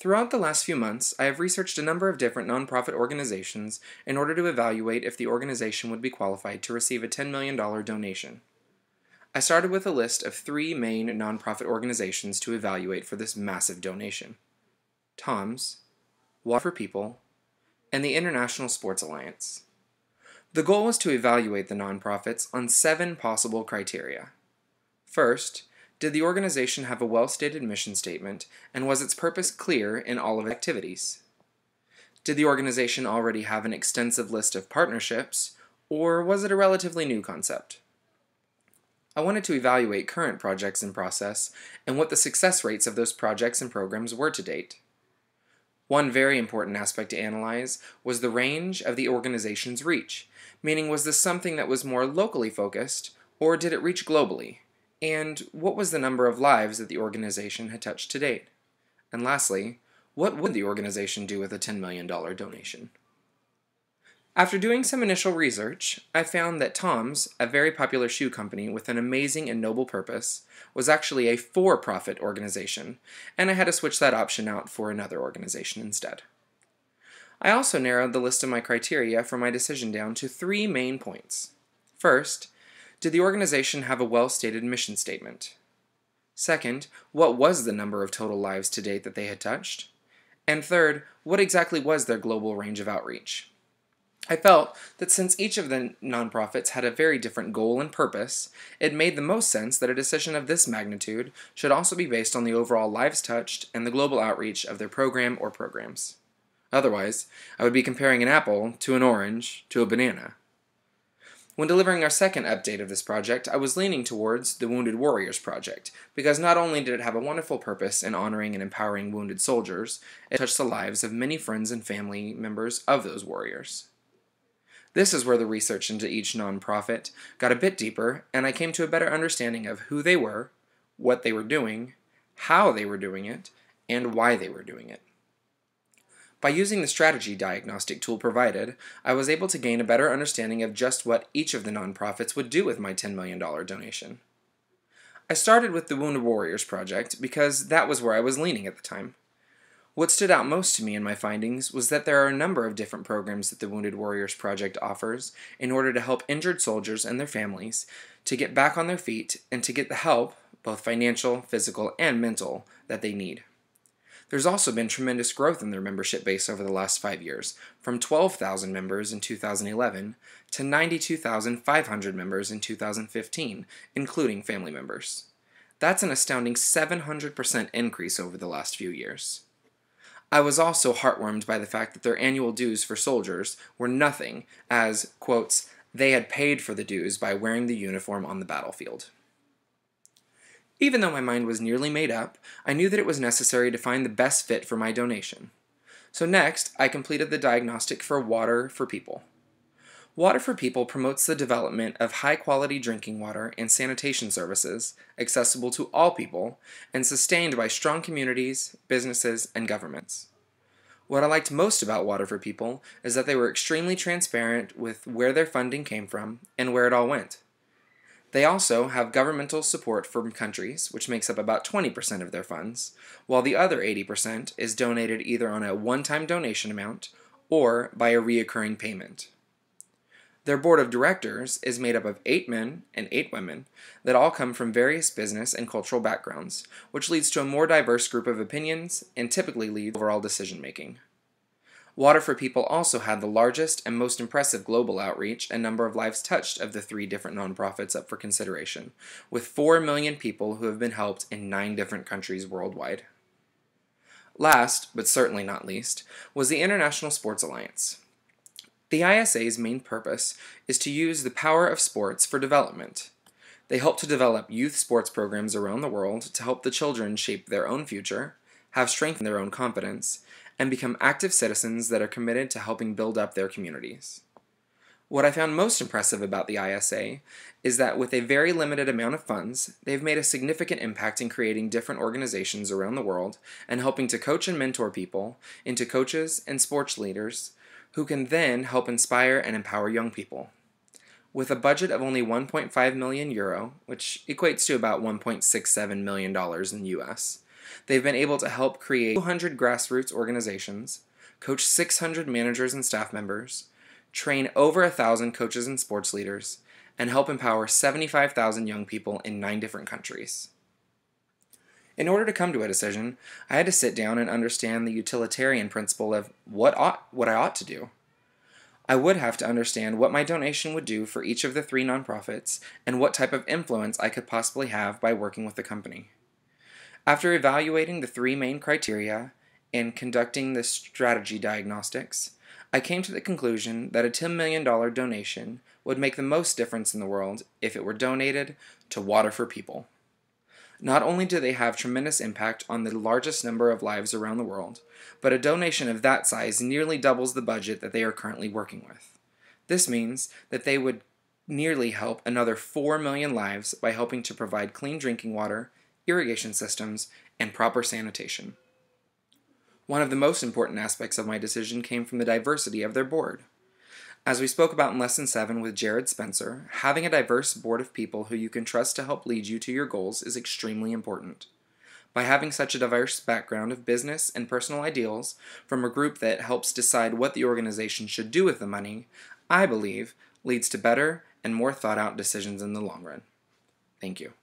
Throughout the last few months, I have researched a number of different nonprofit organizations in order to evaluate if the organization would be qualified to receive a $10 million donation. I started with a list of 3 main nonprofit organizations to evaluate for this massive donation: TOMS, Water for People, and the International Sports Alliance. The goal was to evaluate the nonprofits on 7 possible criteria. First, did the organization have a well-stated mission statement, and was its purpose clear in all of its activities? Did the organization already have an extensive list of partnerships, or was it a relatively new concept? I wanted to evaluate current projects in process and what the success rates of those projects and programs were to date. One very important aspect to analyze was the range of the organization's reach, meaning was this something that was more locally focused, or did it reach globally? And what was the number of lives that the organization had touched to date? And lastly, what would the organization do with a $10 million donation? After doing some initial research, I found that TOMS, a very popular shoe company with an amazing and noble purpose, was actually a for-profit organization, and I had to switch that option out for another organization instead. I also narrowed the list of my criteria for my decision down to 3 main points. First, did the organization have a well-stated mission statement? Second, what was the number of total lives to date that they had touched? And third, what exactly was their global range of outreach? I felt that since each of the nonprofits had a very different goal and purpose, it made the most sense that a decision of this magnitude should also be based on the overall lives touched and the global outreach of their program or programs. Otherwise, I would be comparing an apple to an orange to a banana. When delivering our second update of this project, I was leaning towards the Wounded Warriors Project, because not only did it have a wonderful purpose in honoring and empowering wounded soldiers, it touched the lives of many friends and family members of those warriors. This is where the research into each nonprofit got a bit deeper, and I came to a better understanding of who they were, what they were doing, how they were doing it, and why they were doing it. By using the strategy diagnostic tool provided, I was able to gain a better understanding of just what each of the nonprofits would do with my $10 million donation. I started with the Wounded Warriors Project because that was where I was leaning at the time. What stood out most to me in my findings was that there are a number of different programs that the Wounded Warriors Project offers in order to help injured soldiers and their families to get back on their feet and to get the help, both financial, physical, and mental, that they need. There's also been tremendous growth in their membership base over the last 5 years, from 12,000 members in 2011 to 92,500 members in 2015, including family members. That's an astounding 700% increase over the last few years. I was also heartwarmed by the fact that their annual dues for soldiers were nothing, as, quotes, they had paid for the dues by wearing the uniform on the battlefield. Even though my mind was nearly made up, I knew that it was necessary to find the best fit for my donation. So next, I completed the diagnostic for Water for People. Water for People promotes the development of high-quality drinking water and sanitation services accessible to all people and sustained by strong communities, businesses, and governments. What I liked most about Water for People is that they were extremely transparent with where their funding came from and where it all went. They also have governmental support from countries, which makes up about 20% of their funds, while the other 80% is donated either on a one-time donation amount or by a reoccurring payment. Their board of directors is made up of 8 men and 8 women that all come from various business and cultural backgrounds, which leads to a more diverse group of opinions and typically leads to overall decision-making. Water for People also had the largest and most impressive global outreach and number of lives touched of the 3 different nonprofits up for consideration, with 4 million people who have been helped in 9 different countries worldwide. Last, but certainly not least, was the International Sports Alliance. The ISA's main purpose is to use the power of sports for development. They help to develop youth sports programs around the world to help the children shape their own future, have strength in their own confidence, and become active citizens that are committed to helping build up their communities. What I found most impressive about the ISA is that with a very limited amount of funds, they've made a significant impact in creating different organizations around the world and helping to coach and mentor people into coaches and sports leaders who can then help inspire and empower young people. With a budget of only €1.5 million, which equates to about $1.67 million in US, They've been able to help create 200 grassroots organizations, coach 600 managers and staff members, train over 1,000 coaches and sports leaders, and help empower 75,000 young people in 9 different countries. In order to come to a decision, I had to sit down and understand the utilitarian principle of what I ought to do. I would have to understand what my donation would do for each of the 3 nonprofits and what type of influence I could possibly have by working with the company. After evaluating the 3 main criteria and conducting the strategy diagnostics, I came to the conclusion that a $10 million donation would make the most difference in the world if it were donated to Water for People. Not only do they have tremendous impact on the largest number of lives around the world, but a donation of that size nearly doubles the budget that they are currently working with. This means that they would nearly help another 4 million lives by helping to provide clean drinking water, irrigation systems, and proper sanitation. One of the most important aspects of my decision came from the diversity of their board. As we spoke about in Lesson 7 with Jared Spencer, having a diverse board of people who you can trust to help lead you to your goals is extremely important. By having such a diverse background of business and personal ideals from a group that helps decide what the organization should do with the money, I believe leads to better and more thought out decisions in the long run. Thank you.